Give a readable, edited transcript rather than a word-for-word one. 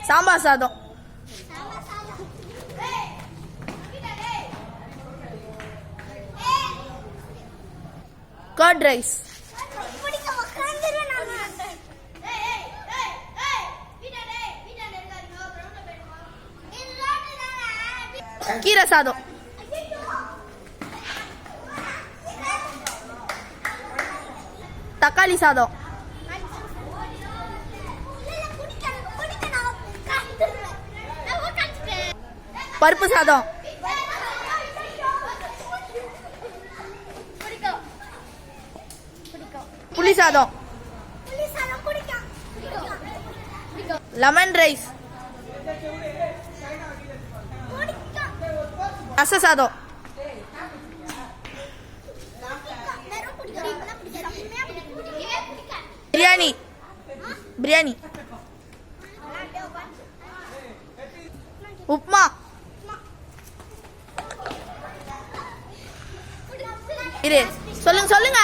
சாம்பார் சாதம், curd rice, கீரை சாதம், தக்காளி சாதம், பருப்பு சாதம், புளி சாதம், லெமன் ரைஸ், ரச சாதம், பிரியாணி, பிரியாணி, உப்மா, இரு சொல்லுங்க சொல்லுங்க.